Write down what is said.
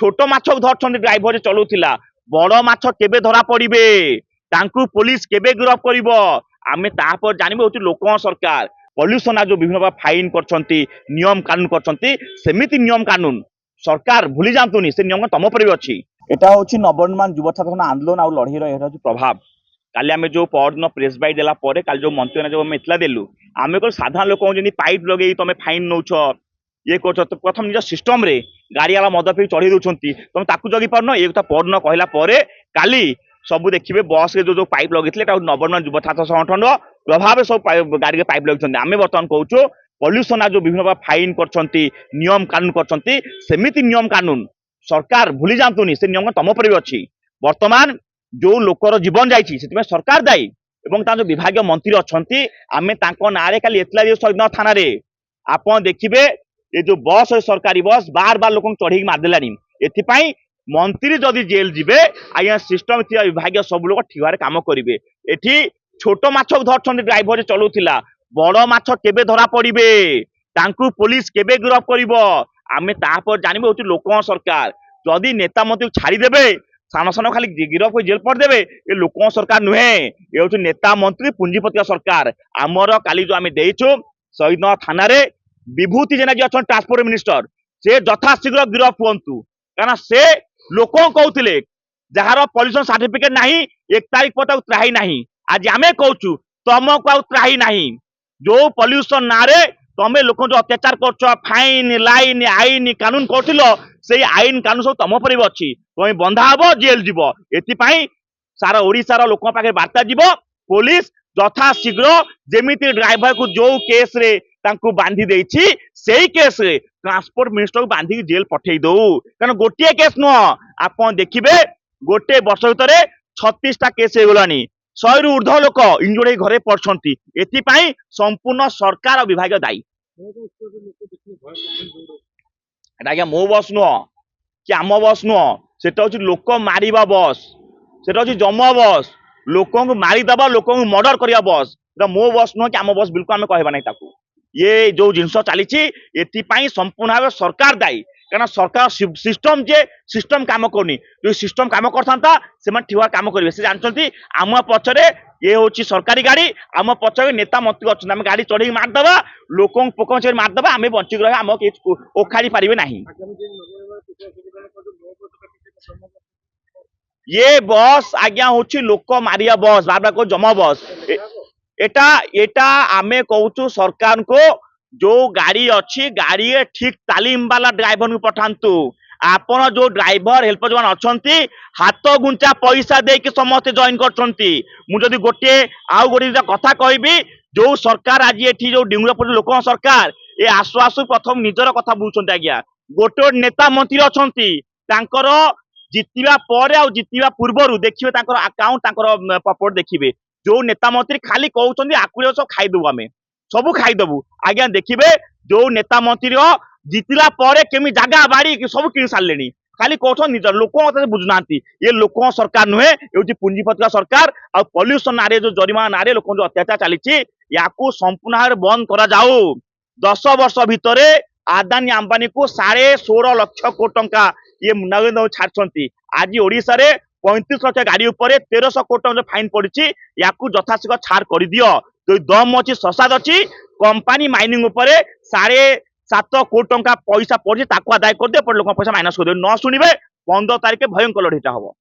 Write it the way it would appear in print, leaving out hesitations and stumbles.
छोट माछ धरछन्ति ड्राइवर चलाउथिला बड़ माछ केबे धरा पड़िबे तांकु पुलिस केबे गिरफ करिवो आमे तापर जानिबे होची लोक सरकार पॉल्यूशन जो विभिन्न प्रकार फाइन करछन्ति नियम कानून करछन्ति सेमिति नियम कानून सरकार भूली जातुनी से नियम तम पर भी अछि एटा होची नवनिर्माण युवा छात्र आंदोलन आ लड़ाई एटा होची प्रभाव काली आमे जो परदिन प्रेस बाइट देला परे काली जो मंत्री जो आमे इतला देलु आमे को साधारण लोक जेनी पाइप लगे तमे फाइन नौछ ये करछ तो प्रथम निज सिस्टम रे गाड़ी वाला मद पी चढ़ी दउछन्ति तमे ताकू जगी पारन ए कथा परदिन कहला परे काली सब देखिबे बस रे जो पाइप लगितले एटा नवनिर्माण युवा छात्र संगठन प्रभाव सब गाड़ी के पाइप लगिछन्ति आमे वर्तमान कहूछु पॉल्यूशन जो विभिन्न प्रकार फाइन करछन्ति नियम कानून करछन्ति सेमिति नियम कानून सरकार भूली जातुनी से नियम तम पर भी अछि वर्तमान जो लोकर जीवन जाइछि सेतिमे सरकार दायी एवं ता जो विभागीय मंत्री अछन्ति आमे तांको नारे खाली एतला दियो सैदना थाना रे आपण देखिबे ए जो बस सरकारी बस बार बार लोक चढ़ी मार देलानी एथिपाई मंत्री जदि जेल जिबे आया सिस्टम थिया विभागीय सब लोक ठिवारे काम करिवे एठी छोट माछ धरछन्ति ड्राइवर चलाउथिला बड़ माछ केबे धरा पड़िबे तांकु पुलिस केबे गिरफ करिवो आमे तापर जानिबे होची लोक सरकार जदि नेता मंत्री छाड़ी देबे सान सान खाली गिरफ हो जेल पड़ देबे ए लोक सरकार नुहे ए होची नेता मंत्री पुंजीपति सरकार आमर काली जो आमे देइछु शहीदनगर थाना रे विभूति जेना जे अछन ट्रांसपोर्ट मिनिस्टर से यथाशीघ्र गिरफ हुअन्तु कारण से लोक कहउथिले जहार पॉल्यूशन सर्टिफिकेट नाही 1 तारिख पता त्राही नाही आज आमे कहउछु तमको आ त्राही नाही जो पॉल्यूशन नारे तमे लोक जो अत्याचार करछ फाइन लाइन आईन कानून करथिलो से आईन कानून सब तम पर अछि तमे बंधा हबो जेल जीवो एति पई सारा ओडिसा रो लोक पाखे वार्ता जीवो पुलिस यथा शीघ्र जेमिति ड्राइवर को जो केस रे तांकु बांधी देछि सेही केस रे ट्रांसपोर्ट मिनिस्टर को बांधी जेल पठेई दो कारण गोटिए केस न आपण देखिबे गोटे वर्ष भीतर 36 टा केस हे गलानी 100 रु ऊर्ध्व लोक इंजुरी घरे पड़छन्ति एति पई संपूर्ण सरकार और विभाग दायी एटा आज्ञा मो बस नुह कि आम बस नुह सेटा होची लोक मारिबा बस सेटा होची जमा बस लोक को मारिदबा लोक को मर्डर करिया बस एटा मो बस नुह कि आम बस बिल्कुल आमे कहबा नै ताकू ये जो जिनस चली एति पई संपूर्ण भाव सरकार दायी कारण सरकार सिस्टम जे सिस्टम काम करनी जो सिस्टम काम करथांता से मन ठिवा काम करिवे से जानचंती आम पछरे ये होची सरकारी गाड़ी आम पछरे नेता मंत्री अछन हम गाड़ी चढ़ी मार दबा लोकों पोकों से मार दबा आमे बंची रहे हम के ओखाड़ी पारिबे नाही ये बस आज्ञा होची लोक मारिया बस बार बार को जमा बस एटा एटा आमे कहूछु सरकार को जो गाड़ी अच्छी गाड़ी ठीक तालीम वाला ड्राइवर को पठांतु आपण जो ड्राइवर हेल्पर जो अच्छी हाथ गुंचा पैसा दे कि समस्त जॉइन करछन्ती मु जदी गोटे आउ गोटे कथा कहबी जो सरकार आज एठी जो डिंगुरापुर लोक सरकार ए आसु आसु प्रथम निजर कथा बुझछन्ती आज्ञा गोटे नेता मंत्री अच्छन्ती तांकर जितिबा परे आ जितिबा पूर्वरु देखिबे तांकर अकाउंट तांकर पॉकेट देखिबे जो नेता मंत्री खाली कहउछन्ती आकुरे सब खाइ दबु आमे सबु खाइ दबु आज्ञा देखिबे जो नेता मंत्री जितिला परे केमी जागा बाड़ी सब किन सारलेनी खाली कहउछन निज लोक मते बुझनांती ये लोक सरकार नुहे एउची पुंजीपति सरकार आ पॉल्यूशन नारे जो जरिमाना नारे लोक जो अत्याचार चलीछि याकू संपूर्ण भाव बंद करा जाऊ 10 वर्ष भितरे आदानी अंबानी को 16.5 लाख कोटी टंका ये नगद छाड़छन्ती आज ओडिसा रे 35 लाख गाड़ी ऊपर 1300 कोटी टंका फाइन पड़िछि याकू यथाशीघ्र छाड़ कर दियो तो दम अच्छी ससाद अच्छी कंपानी माइनिंग ऊपर 7.5 कोटी टंका पैसा पड़ी ताकू आदाय कर दे लोक पैसा माइनस कर दे न शुणिबे 15 तारिख भयंकर लड़ाईटा हम।